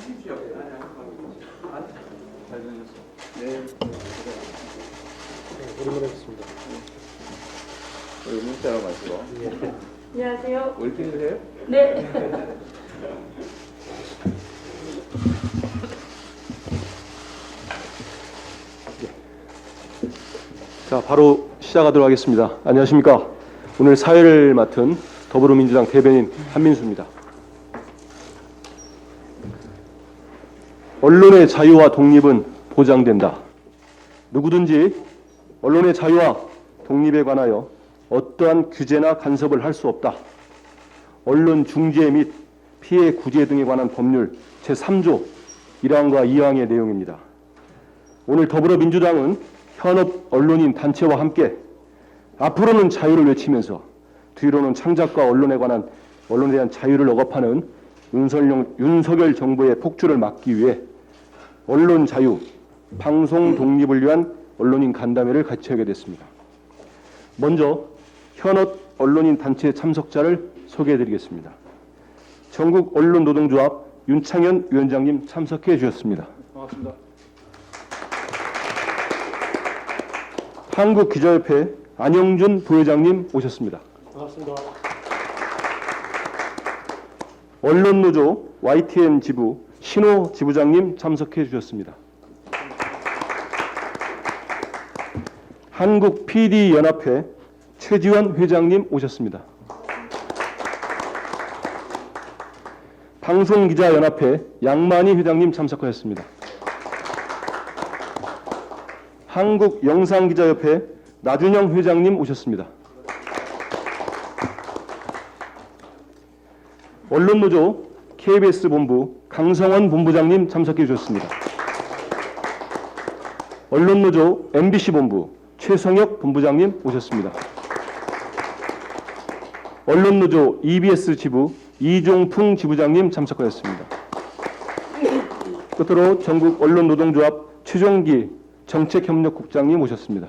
잘 지내셨어요? 네. 오랜만에 뵙습니다. 우리 문자로 마시고. 안녕하세요. 월등이세요? 네. 자, 바로 시작하도록 하겠습니다. 안녕하십니까. 오늘 사회를 맡은 더불어민주당 대변인 한민수입니다. 언론의 자유와 독립은 보장된다. 누구든지 언론의 자유와 독립에 관하여 어떠한 규제나 간섭을 할 수 없다. 언론 중재 및 피해 구제 등에 관한 법률 제3조 1항과 2항의 내용입니다. 오늘 더불어민주당은 현업 언론인 단체와 함께 앞으로는 자유를 외치면서 뒤로는 창작과 언론에 대한 자유를 억압하는 윤석열 정부의 폭주를 막기 위해 언론 자유, 방송 독립을 위한 언론인 간담회를 개최하게 됐습니다. 먼저 현업 언론인 단체 참석자를 소개해드리겠습니다. 전국 언론노동조합 윤창현 위원장님 참석해 주셨습니다. 반갑습니다. 한국기자협회 안영준 부회장님 오셨습니다. 반갑습니다. 언론노조 YTN 지부 신호 지부장님 참석해 주셨습니다. 한국 PD연합회 최지원 회장님 오셨습니다. 방송기자연합회 양만희 회장님 참석하였습니다. 한국영상기자협회 나준영 회장님 오셨습니다. 언론노조 KBS 본부 강성원 본부장님 참석해 주셨습니다. 언론노조 MBC 본부 최성혁 본부장님 오셨습니다. 언론노조 EBS 지부 이종풍 지부장님 참석하였습니다. 끝으로 전국 언론노동조합 최종기 정책협력국장님 오셨습니다.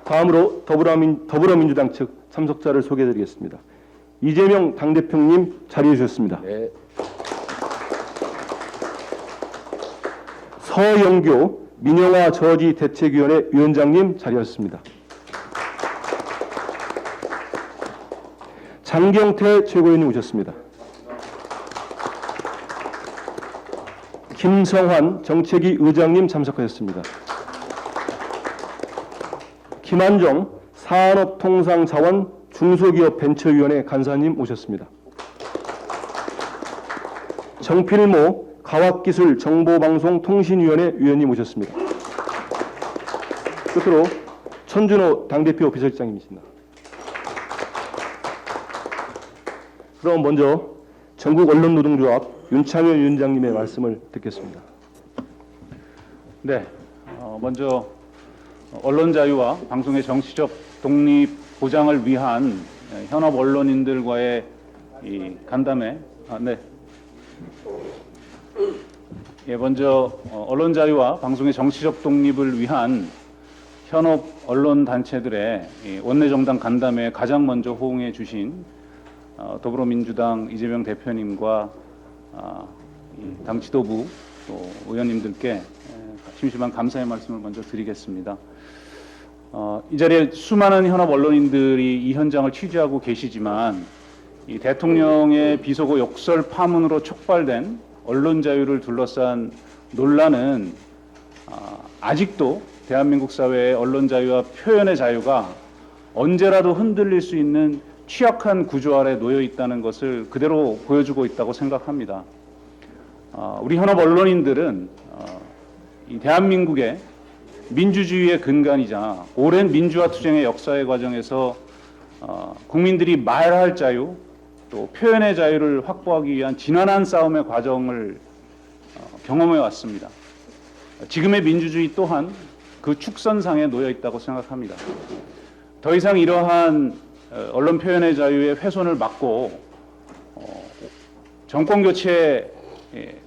다음으로 더불어민주당 측 참석자를 소개해드리겠습니다. 이재명 당대표님 자리해 주셨습니다. 네. 서영교 민영화 저지 대책위원회 위원장님 자리하셨습니다. 장경태 최고위원님 오셨습니다. 김성환 정책위 의장님 참석하셨습니다. 김한정 산업통상자원 중소기업 벤처위원회 간사님 오셨습니다. 정필모 과학기술정보방송통신위원회 위원님 오셨습니다. 끝으로 천준호 당대표 비서실장님이십니다. 그럼 먼저 전국 언론노동조합 윤창현 위원장님의 말씀을 듣겠습니다. 네, 먼저 언론 자유와 방송의 정치적 독립 보장을 위한 현업 언론인들과의 이 간담회. 먼저 언론 자유와 방송의 정치적 독립을 위한 현업 언론 단체들의 원내 정당 간담회에 가장 먼저 호응해 주신 더불어민주당 이재명 대표님과 당 지도부 또 의원님들께 심심한 감사의 말씀을 먼저 드리겠습니다. 이 자리에 수많은 현업 언론인들이 이 현장을 취재하고 계시지만 이 대통령의 비속어 욕설 파문으로 촉발된 언론 자유를 둘러싼 논란은 아직도 대한민국 사회의 언론 자유와 표현의 자유가 언제라도 흔들릴 수 있는 취약한 구조 아래 놓여 있다는 것을 그대로 보여주고 있다고 생각합니다. 우리 현업 언론인들은 이 대한민국의 민주주의의 근간이자 오랜 민주화 투쟁의 역사의 과정에서 국민들이 말할 자유 또 표현의 자유를 확보하기 위한 지난한 싸움의 과정을 경험해 왔습니다. 지금의 민주주의 또한 그 축선상에 놓여 있다고 생각합니다. 더 이상 이러한 언론 표현의 자유의 훼손을 막고 정권 교체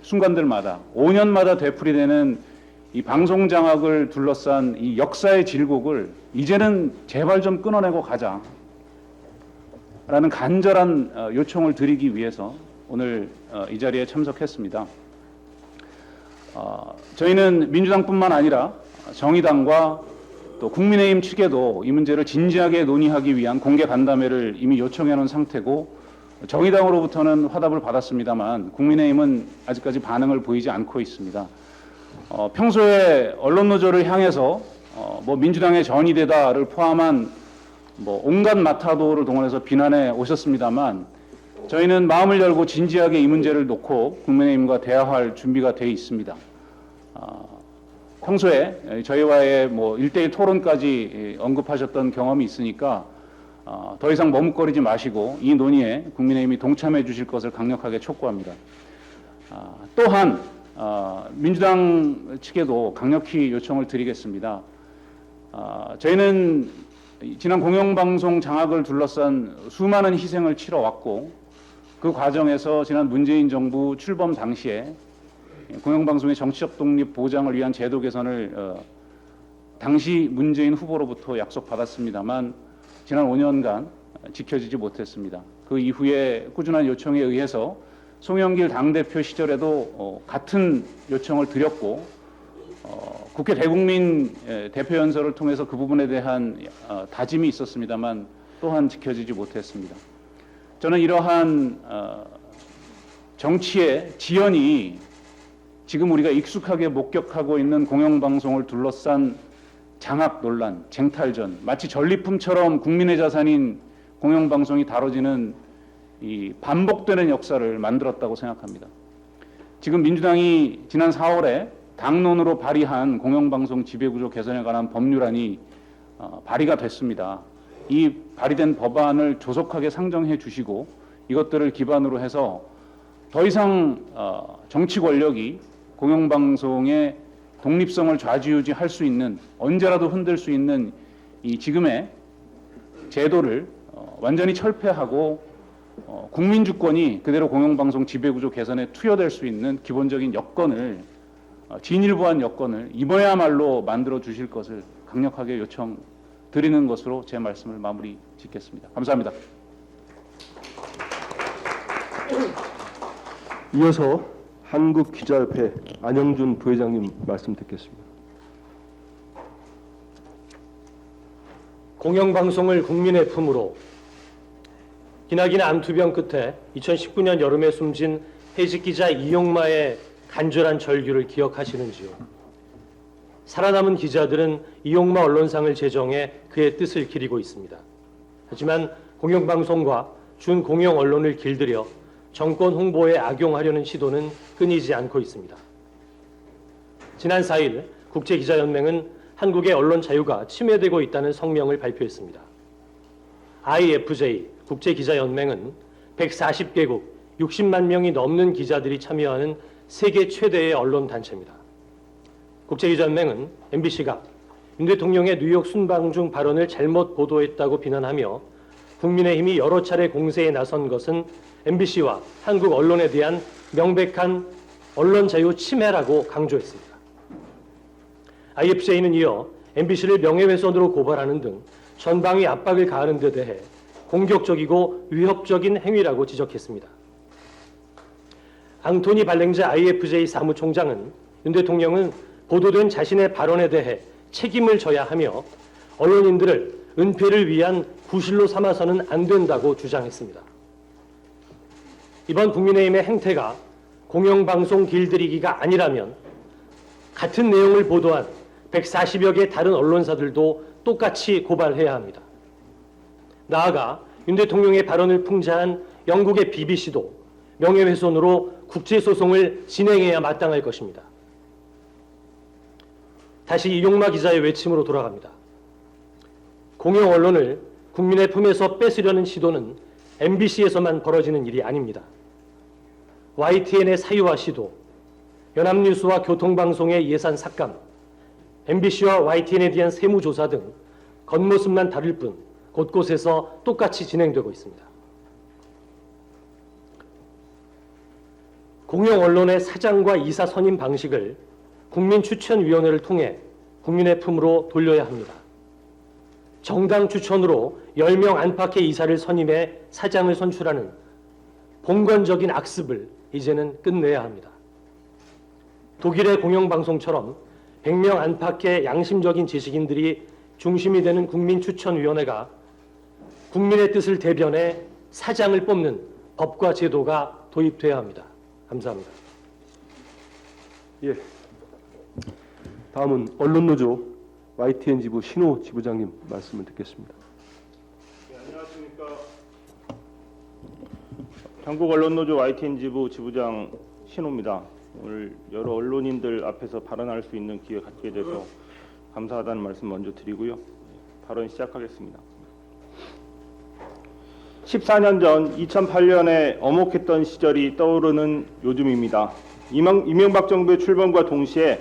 순간들마다 5년마다 되풀이되는 이 방송 장악을 둘러싼 이 역사의 질곡을 이제는 제발 좀 끊어내고 가자라는 간절한 요청을 드리기 위해서 오늘 이 자리에 참석했습니다. 저희는 민주당뿐만 아니라 정의당과 또 국민의힘 측에도 이 문제를 진지하게 논의하기 위한 공개 간담회를 이미 요청해 놓은 상태고, 정의당으로부터는 화답을 받았습니다만 국민의힘은 아직까지 반응을 보이지 않고 있습니다. 평소에 언론 노조를 향해서 뭐 민주당의 전이대다를 포함한 뭐 온갖 마타도를 동원해서 비난해 오셨습니다만, 저희는 마음을 열고 진지하게 이 문제를 놓고 국민의힘과 대화할 준비가 돼 있습니다. 평소에 저희와의 뭐 1대1 토론까지 언급하셨던 경험이 있으니까 더 이상 머뭇거리지 마시고 이 논의에 국민의힘이 동참해 주실 것을 강력하게 촉구합니다. 또한 민주당 측에도 강력히 요청을 드리겠습니다. 저희는 지난 공영방송 장악을 둘러싼 수많은 희생을 치러왔고, 그 과정에서 지난 문재인 정부 출범 당시에 공영방송의 정치적 독립 보장을 위한 제도 개선을 당시 문재인 후보로부터 약속받았습니다만 지난 5년간 지켜지지 못했습니다. 그 이후에 꾸준한 요청에 의해서 송영길 당대표 시절에도 같은 요청을 드렸고, 국회 대국민 대표연설을 통해서 그 부분에 대한 다짐이 있었습니다만 또한 지켜지지 못했습니다. 저는 이러한 정치의 지연이 지금 우리가 익숙하게 목격하고 있는 공영방송을 둘러싼 장악 논란, 쟁탈전, 마치 전리품처럼 국민의 자산인 공영방송이 다뤄지는 이 반복되는 역사를 만들었다고 생각합니다. 지금 민주당이 지난 4월에 당론으로 발의한 공영방송 지배구조 개선에 관한 법률안이 발의가 됐습니다. 이 발의된 법안을 조속하게 상정해 주시고 이것들을 기반으로 해서 더 이상 정치 권력이 공영방송의 독립성을 좌지우지할 수 있는, 언제라도 흔들 수 있는 이 지금의 제도를 완전히 철폐하고 국민 주권이 그대로 공영방송 지배구조 개선에 투여될 수 있는 기본적인 여건을, 진일보한 여건을 이번에야말로 만들어 주실 것을 강력하게 요청드리는 것으로 제 말씀을 마무리 짓겠습니다. 감사합니다. 이어서 한국기자협회 안영준 부회장님 말씀 듣겠습니다. 공영방송을 국민의 품으로, 기나긴 암투병 끝에 2019년 여름에 숨진 해직기자 이용마의 간절한 절규를 기억하시는지요? 살아남은 기자들은 이용마 언론상을 제정해 그의 뜻을 기리고 있습니다. 하지만 공영방송과 준공영 언론을 길들여 정권 홍보에 악용하려는 시도는 끊이지 않고 있습니다. 지난 4일 국제기자연맹은 한국의 언론 자유가 침해되고 있다는 성명을 발표했습니다. IFJ 국제기자연맹은 140개국 60만 명이 넘는 기자들이 참여하는 세계 최대의 언론 단체입니다. 국제기자연맹은 MBC가 윤 대통령의 뉴욕 순방 중 발언을 잘못 보도했다고 비난하며 국민의힘이 여러 차례 공세에 나선 것은 MBC와 한국 언론에 대한 명백한 언론 자유 침해라고 강조했습니다. IFJ는 이어 MBC를 명예훼손으로 고발하는 등 전방위 압박을 가하는 데 대해 공격적이고 위협적인 행위라고 지적했습니다. 앙토니 발랭자 IFJ 사무총장은 윤 대통령은 보도된 자신의 발언에 대해 책임을 져야 하며 언론인들을 은폐를 위한 구실로 삼아서는 안 된다고 주장했습니다. 이번 국민의힘의 행태가 공영방송 길들이기가 아니라면 같은 내용을 보도한 140여 개 다른 언론사들도 똑같이 고발해야 합니다. 나아가 윤 대통령의 발언을 풍자한 영국의 BBC도 명예훼손으로 국제소송을 진행해야 마땅할 것입니다. 다시 이용마 기자의 외침으로 돌아갑니다. 공영 언론을 국민의 품에서 뺏으려는 시도는 MBC에서만 벌어지는 일이 아닙니다. YTN의 사유화 시도, 연합뉴스와 교통방송의 예산 삭감, MBC와 YTN에 대한 세무조사 등 겉모습만 다를 뿐 곳곳에서 똑같이 진행되고 있습니다. 공영 언론의 사장과 이사 선임 방식을 국민추천위원회를 통해 국민의 품으로 돌려야 합니다. 정당 추천으로 10명 안팎의 이사를 선임해 사장을 선출하는 봉건적인 악습을 이제는 끝내야 합니다. 독일의 공영방송처럼 100명 안팎의 양심적인 지식인들이 중심이 되는 국민추천위원회가 국민의 뜻을 대변해 사장을 뽑는 법과 제도가 도입돼야 합니다. 감사합니다. 예. 다음은 언론노조 YTN 지부 신호 지부장님 말씀을 듣겠습니다. 네, 안녕하십니까. 전국 언론노조 YTN 지부 지부장 신호입니다. 오늘 여러 언론인들 앞에서 발언할 수 있는 기회 갖게 돼서 감사하다는 말씀 먼저 드리고요. 발언 시작하겠습니다. 14년 전 2008년에 엄혹했던 시절이 떠오르는 요즘입니다. 이명박 정부의 출범과 동시에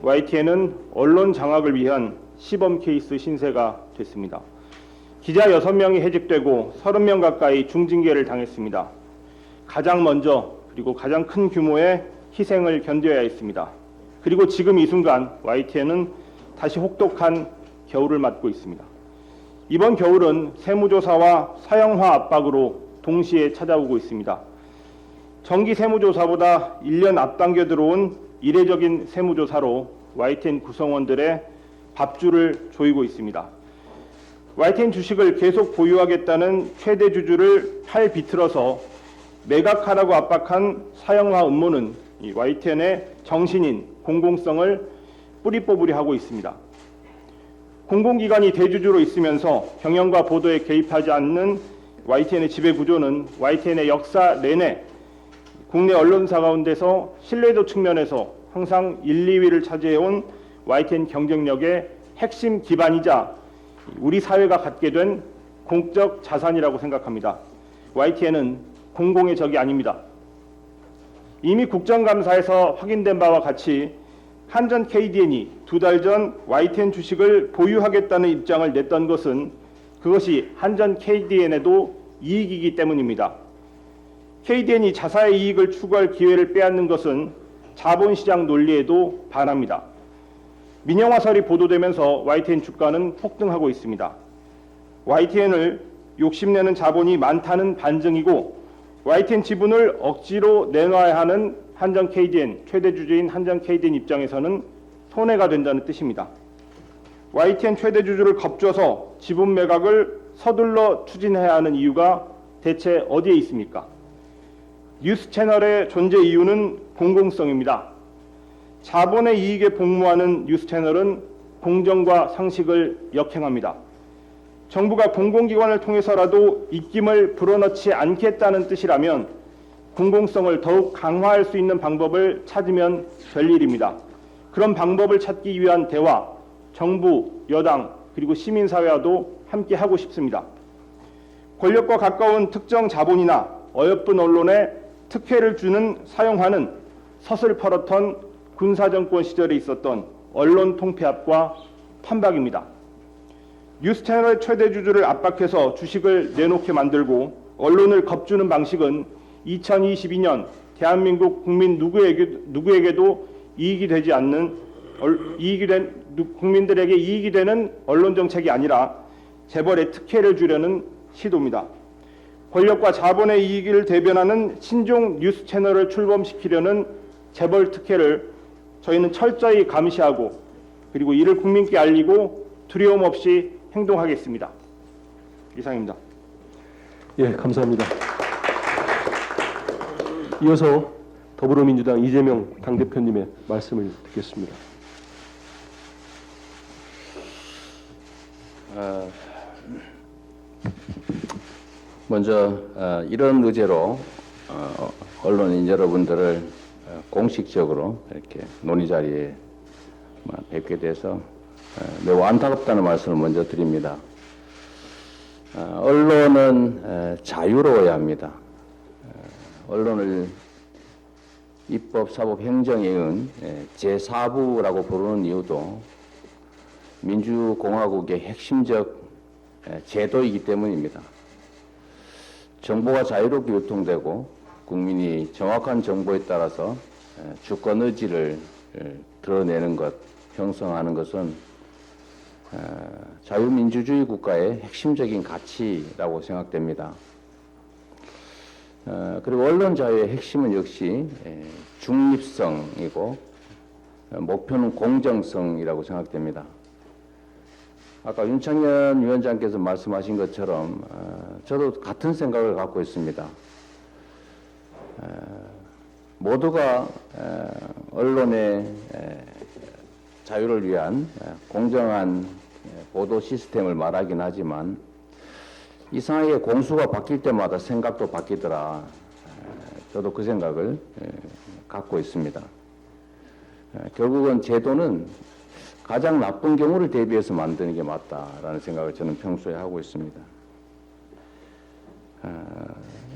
YTN은 언론 장악을 위한 시범 케이스 신세가 됐습니다. 기자 6명이 해직되고 30명 가까이 중징계를 당했습니다. 가장 먼저 그리고 가장 큰 규모의 희생을 견뎌야 했습니다. 그리고 지금 이 순간 YTN은 다시 혹독한 겨울을 맞고 있습니다. 이번 겨울은 세무조사와 사형화 압박으로 동시에 찾아오고 있습니다. 정기 세무조사보다 1년 앞당겨 들어온 이례적인 세무조사로 YTN 구성원들의 밥줄을 조이고 있습니다. YTN 주식을 계속 보유하겠다는 최대 주주를 팔 비틀어서 매각하라고 압박한 사형화 음모는 이 YTN의 정신인 공공성을 뿌리뽑으려 하고 있습니다. 공공기관이 대주주로 있으면서 경영과 보도에 개입하지 않는 YTN의 지배구조는 YTN의 역사 내내 국내 언론사 가운데서 신뢰도 측면에서 항상 1, 2위를 차지해온 YTN 경쟁력의 핵심 기반이자 우리 사회가 갖게 된 공적 자산이라고 생각합니다. YTN은 공공의 적이 아닙니다. 이미 국정감사에서 확인된 바와 같이 한전 KDN이 2달 전 YTN 주식을 보유하겠다는 입장을 냈던 것은 그것이 한전 KDN에도 이익이기 때문입니다. KDN이 자사의 이익을 추구할 기회를 빼앗는 것은 자본시장 논리에도 반합니다. 민영화설이 보도되면서 YTN 주가는 폭등하고 있습니다. YTN을 욕심내는 자본이 많다는 반증이고 YTN 지분을 억지로 내놔야 하는 한전 KDN, 최대 주주인 한전 KDN 입장에서는 손해가 된다는 뜻입니다. YTN 최대 주주를 겁줘서 지분 매각을 서둘러 추진해야 하는 이유가 대체 어디에 있습니까? 뉴스 채널의 존재 이유는 공공성입니다. 자본의 이익에 복무하는 뉴스 채널은 공정과 상식을 역행합니다. 정부가 공공기관을 통해서라도 입김을 불어넣지 않겠다는 뜻이라면 공공성을 더욱 강화할 수 있는 방법을 찾으면 될 일입니다. 그런 방법을 찾기 위한 대화, 정부, 여당, 그리고 시민사회와도 함께 하고 싶습니다. 권력과 가까운 특정 자본이나 어여쁜 언론에 특혜를 주는 사형화는 서슬퍼렇던 군사정권 시절에 있었던 언론 통폐합과 판박입니다. 뉴스 채널의 최대 주주를 압박해서 주식을 내놓게 만들고 언론을 겁주는 방식은 2022년 대한민국 국민 누구에게도 이익이 되지 않는 국민들에게 이익이 되는 언론 정책이 아니라 재벌에 특혜를 주려는 시도입니다. 권력과 자본의 이익을 대변하는 신종 뉴스 채널을 출범시키려는 재벌 특혜를 저희는 철저히 감시하고 그리고 이를 국민께 알리고 두려움 없이 행동하겠습니다. 이상입니다. 예, 감사합니다. 이어서 더불어민주당 이재명 당대표님의 말씀을 듣겠습니다. 먼저 이런 의제로 언론인 여러분들을 공식적으로 이렇게 논의 자리에 뵙게 돼서 매우 안타깝다는 말씀을 먼저 드립니다. 언론은 자유로워야 합니다. 언론을 입법, 사법, 행정에 의한 제4부라고 부르는 이유도 민주공화국의 핵심적 제도이기 때문입니다. 정보가 자유롭게 유통되고 국민이 정확한 정보에 따라서 주권 의지를 드러내는 것, 형성하는 것은 자유민주주의 국가의 핵심적인 가치라고 생각됩니다. 그리고 언론 자유의 핵심은 역시 중립성이고 목표는 공정성이라고 생각됩니다. 아까 윤창현 위원장께서 말씀하신 것처럼 저도 같은 생각을 갖고 있습니다. 모두가 언론의 자유를 위한 공정한 보도 시스템을 말하긴 하지만 이상하게 공수가 바뀔 때마다 생각도 바뀌더라. 저도 그 생각을 갖고 있습니다. 결국은 제도는 가장 나쁜 경우를 대비해서 만드는 게 맞다라는 생각을 저는 평소에 하고 있습니다.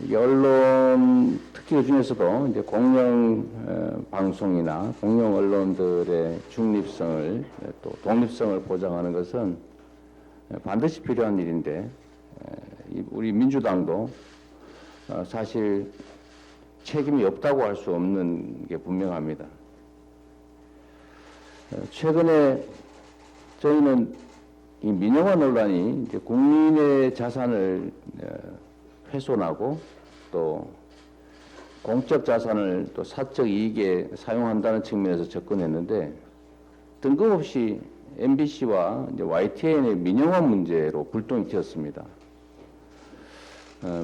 이 언론 특히 그 중에서도 이제 공영 방송이나 공영 언론들의 중립성을 또 독립성을 보장하는 것은 반드시 필요한 일인데 우리 민주당도 사실 책임이 없다고 할 수 없는 게 분명합니다. 최근에 저희는 이 민영화 논란이 이제 국민의 자산을 훼손하고 또 공적 자산을 또 사적 이익에 사용한다는 측면에서 접근했는데 뜬금없이 MBC와 이제 YTN의 민영화 문제로 불똥이 튀었습니다.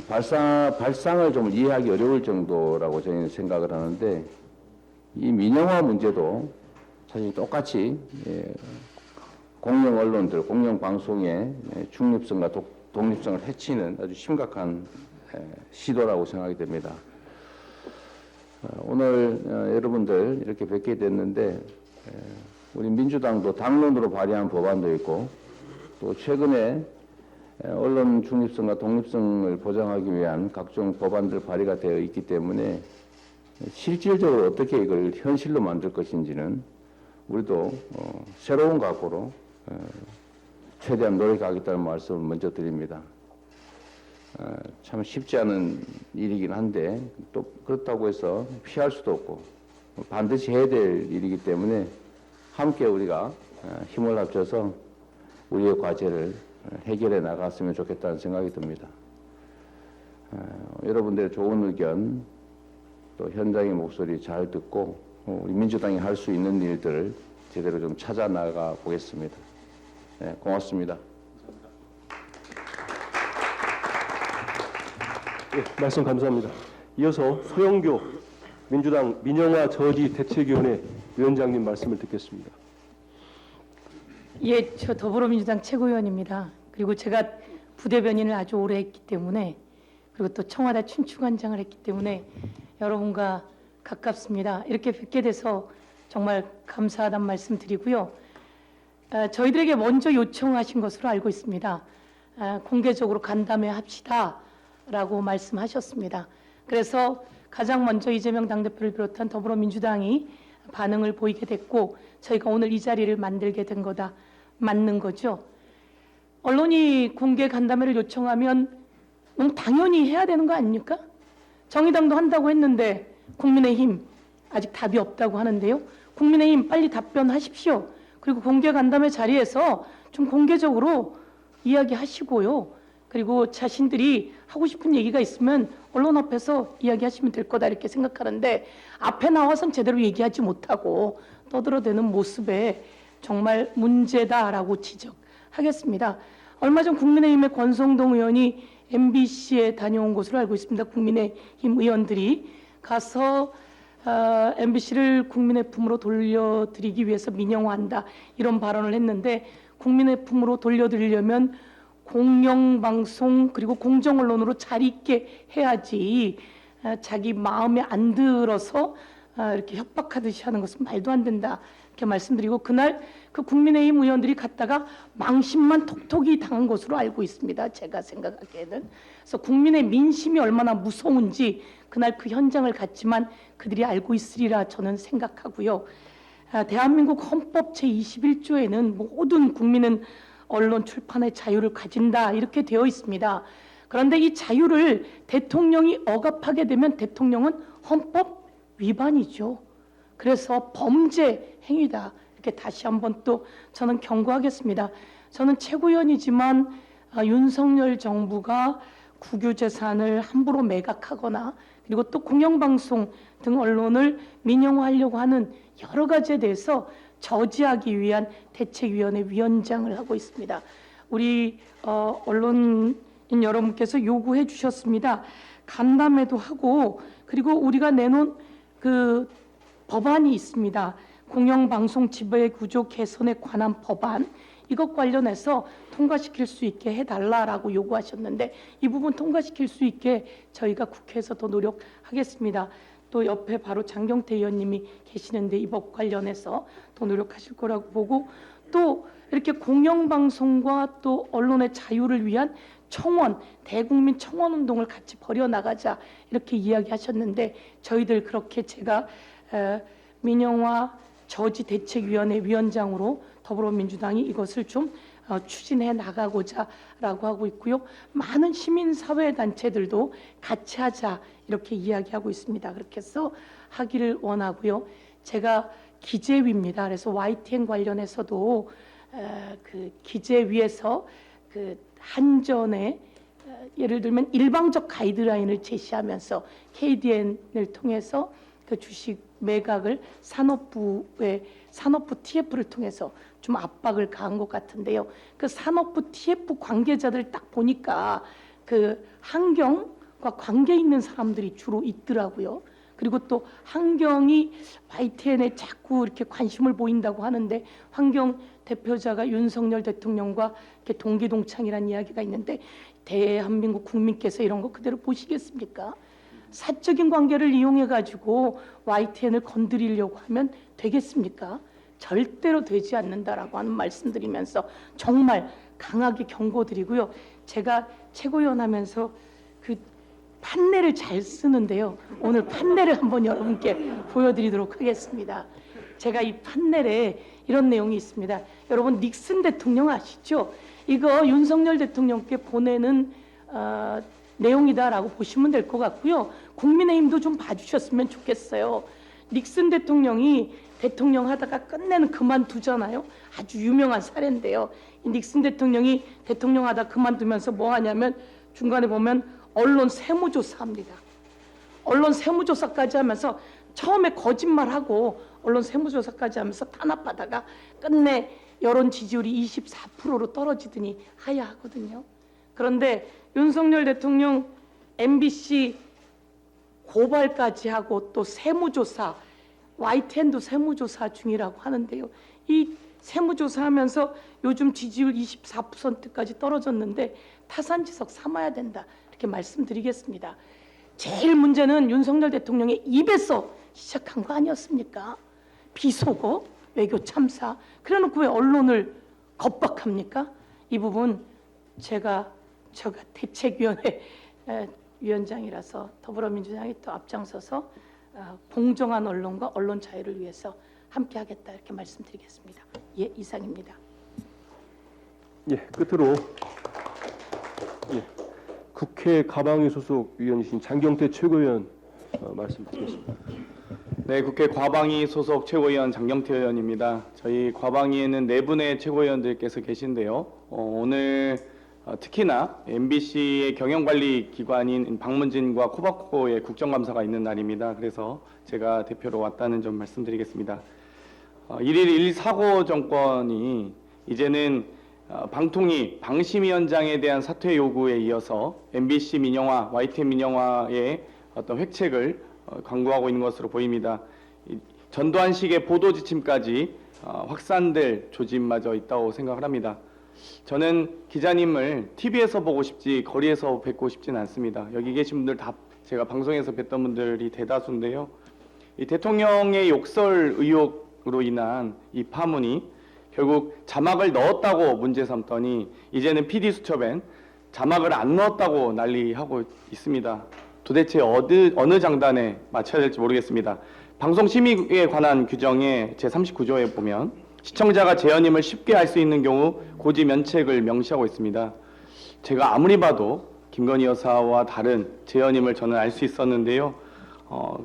발상을 좀 이해하기 어려울 정도라고 저희는 생각을 하는데 이 민영화 문제도 사실 똑같이 공영 언론들, 공영 방송의 중립성과 독립성을 해치는 아주 심각한 시도라고 생각이 됩니다. 오늘 여러분들 이렇게 뵙게 됐는데 우리 민주당도 당론으로 발의한 법안도 있고 또 최근에 언론 중립성과 독립성을 보장하기 위한 각종 법안들 발의가 되어 있기 때문에 실질적으로 어떻게 이걸 현실로 만들 것인지는 우리도 새로운 각오로 최대한 노력하겠다는 말씀을 먼저 드립니다. 참 쉽지 않은 일이긴 한데 또 그렇다고 해서 피할 수도 없고 반드시 해야 될 일이기 때문에 함께 우리가 힘을 합쳐서 우리의 과제를 해결해 나갔으면 좋겠다는 생각이 듭니다. 여러분들의 좋은 의견 또 현장의 목소리 잘 듣고 우리 민주당이 할 수 있는 일들을 제대로 좀 찾아 나가 보겠습니다. 네, 고맙습니다. 예, 말씀 감사합니다. 이어서 소영교 민주당 민영화 저지 대책위원회 위원장님 말씀을 듣겠습니다. 예, 저 더불어민주당 최고위원입니다. 그리고 제가 부대변인을 아주 오래 했기 때문에 그리고 또 청와대 춘추관장을 했기 때문에 여러분과 가깝습니다. 이렇게 뵙게 돼서 정말 감사하다는 말씀 드리고요. 저희들에게 먼저 요청하신 것으로 알고 있습니다. 공개적으로 간담회 합시다라고 말씀하셨습니다. 그래서 가장 먼저 이재명 당대표를 비롯한 더불어민주당이 반응을 보이게 됐고 저희가 오늘 이 자리를 만들게 된 거다. 맞는 거죠. 언론이 공개 간담회를 요청하면 너무 당연히 해야 되는 거 아닙니까? 정의당도 한다고 했는데 국민의힘 아직 답이 없다고 하는데요. 국민의힘 빨리 답변하십시오. 그리고 공개 간담회 자리에서 좀 공개적으로 이야기하시고요. 그리고 자신들이 하고 싶은 얘기가 있으면 언론 앞에서 이야기하시면 될 거다 이렇게 생각하는데 앞에 나와서는 제대로 얘기하지 못하고 떠들어대는 모습에 정말 문제다라고 지적하겠습니다. 얼마 전 국민의힘의 권성동 의원이 MBC에 다녀온 것으로 알고 있습니다. 국민의힘 의원들이 가서 MBC를 국민의 품으로 돌려드리기 위해서 민영화한다 이런 발언을 했는데 국민의 품으로 돌려드리려면 공영방송 그리고 공정언론으로 잘 있게 해야지 자기 마음에 안 들어서 이렇게 협박하듯이 하는 것은 말도 안 된다 이렇게 말씀드리고 그날 그 국민의힘 의원들이 갔다가 망신만 톡톡이 당한 것으로 알고 있습니다. 제가 생각하기에는. 그래서 국민의 민심이 얼마나 무서운지 그날 그 현장을 갔지만 그들이 알고 있으리라 저는 생각하고요. 대한민국 헌법 제21조에는 모든 국민은 언론 출판의 자유를 가진다 이렇게 되어 있습니다. 그런데 이 자유를 대통령이 억압하게 되면 대통령은 헌법 위반이죠. 그래서 범죄 행위다. 이렇게 다시 한번 또 저는 경고하겠습니다. 저는 최고위원이지만 윤석열 정부가 국유재산을 함부로 매각하거나 그리고 또 공영방송 등 언론을 민영화하려고 하는 여러 가지에 대해서 저지하기 위한 대책위원회 위원장을 하고 있습니다. 우리 언론인 여러분께서 요구해 주셨습니다. 간담회도 하고 그리고 우리가 내놓은 그 법안이 있습니다. 공영방송 지배구조 개선에 관한 법안, 이것 관련해서 통과시킬 수 있게 해달라라고 요구하셨는데 이 부분 통과시킬 수 있게 저희가 국회에서 더 노력하겠습니다. 또 옆에 바로 장경태 의원님이 계시는데 이 법 관련해서 더 노력하실 거라고 보고, 또 이렇게 공영방송과 또 언론의 자유를 위한 청원, 대국민 청원 운동을 같이 벌여나가자 이렇게 이야기하셨는데 저희들 그렇게 제가 민영화 저지대책위원회 위원장으로 더불어민주당이 이것을 좀 추진해 나가고자라고 하고 있고요. 많은 시민사회단체들도 같이 하자 이렇게 이야기하고 있습니다. 그렇게 해서 하기를 원하고요. 제가 기재위입니다. 그래서 YTN 관련해서도 그 기재위에서 그 한전에 예를 들면 일방적 가이드라인을 제시하면서 KDN을 통해서 그 주식 매각을 산업부 TF를 통해서 좀 압박을 가한 것 같은데요. 그 산업부 TF 관계자들 딱 보니까 그 환경과 관계 있는 사람들이 주로 있더라고요. 그리고 또 환경이 YTN에 자꾸 이렇게 관심을 보인다고 하는데 환경 대표자가 윤석열 대통령과 이렇게 동기동창이라는 이야기가 있는데 대한민국 국민께서 이런 거 그대로 보시겠습니까? 사적인 관계를 이용해 가지고 YTN을 건드리려고 하면 되겠습니까? 절대로 되지 않는다라고 하는 말씀드리면서 정말 강하게 경고드리고요. 제가 최고위원 하면서 그 판례를 잘 쓰는데요. 오늘 판례를 한번 여러분께 보여드리도록 하겠습니다. 제가 이 판례에 이런 내용이 있습니다. 여러분 닉슨 대통령 아시죠? 이거 윤석열 대통령께 보내는 내용이다라고 보시면 될 것 같고요. 국민의힘도 좀 봐주셨으면 좋겠어요. 닉슨 대통령이 대통령 하다가 끝내는 그만두잖아요. 아주 유명한 사례인데요. 이 닉슨 대통령이 대통령 하다 그만두면서 뭐 하냐면 중간에 보면 언론 세무조사합니다. 언론 세무조사까지 하면서 처음에 거짓말하고 언론 세무조사까지 하면서 탄압하다가 끝내 여론 지지율이 24%로 떨어지더니 하야하거든요. 그런데 윤석열 대통령 MBC 고발까지 하고 또 세무조사, YTN도 세무조사 중이라고 하는데요. 이 세무조사하면서 요즘 지지율 24%까지 떨어졌는데 타산지석 삼아야 된다 이렇게 말씀드리겠습니다. 제일 문제는 윤석열 대통령의 입에서 시작한 거 아니었습니까? 비속어, 외교 참사. 그래놓고 왜 언론을 겁박합니까? 이 부분 제가 대책위원회 위원장이라서 더불어민주당이 또 앞장서서 공정한 언론과 언론 자유를 위해서 함께하겠다 이렇게 말씀드리겠습니다. 예, 이상입니다. 예, 끝으로 국회 가방위 소속 위원이신 장경태 최고위원 말씀드리겠습니다. 네, 국회 과방위 소속 최고위원 장경태 의원입니다. 저희 과방위에는 네 분의 최고위원들께서 계신데요. 오늘 특히나 MBC의 경영관리 기관인 방문진과 코바코의 국정감사가 있는 날입니다. 그래서 제가 대표로 왔다는 점 말씀드리겠습니다. 1.1 사고 정권이 이제는 방통위 방심위원장에 대한 사퇴 요구에 이어서 MBC 민영화, YTN 민영화의 어떤 획책을 강구하고 있는 것으로 보입니다. 전두환식의 보도 지침까지 확산될 조짐마저 있다고 생각을 합니다. 저는 기자님을 TV에서 보고 싶지 거리에서 뵙고 싶지는 않습니다. 여기 계신 분들 다 제가 방송에서 뵀던 분들이 대다수인데요. 이 대통령의 욕설 의혹으로 인한 이 파문이 결국 자막을 넣었다고 문제 삼더니 이제는 PD수첩엔 자막을 안 넣었다고 난리하고 있습니다. 도대체 어느 장단에 맞춰야 될지 모르겠습니다. 방송심의에 관한 규정의 제39조에 보면 시청자가 재연임을 쉽게 알 수 있는 경우 고지 면책을 명시하고 있습니다. 제가 아무리 봐도 김건희 여사와 다른 재연임을 저는 알 수 있었는데요.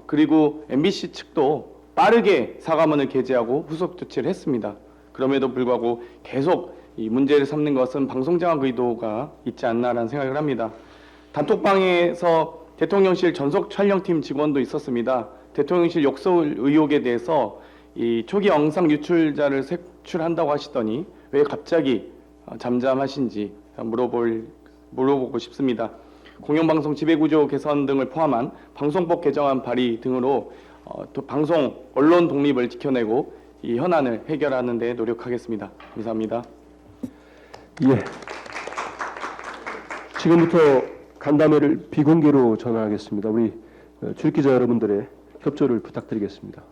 그리고 MBC 측도 빠르게 사과문을 게재하고 후속 조치를 했습니다. 그럼에도 불구하고 계속 이 문제를 삼는 것은 방송장악 의도가 있지 않나라는 생각을 합니다. 단톡방에서 대통령실 전속 촬영팀 직원도 있었습니다. 대통령실 욕설 의혹에 대해서 이 초기 영상 유출자를 색출한다고 하시더니 왜 갑자기 잠잠하신지 물어보고 싶습니다. 공영방송 지배구조 개선 등을 포함한 방송법 개정안 발의 등으로 또 방송 언론 독립을 지켜내고 이 현안을 해결하는 데 노력하겠습니다. 감사합니다. 예. 지금부터 간담회를 비공개로 전환하겠습니다. 우리 출입기자 여러분들의 협조를 부탁드리겠습니다.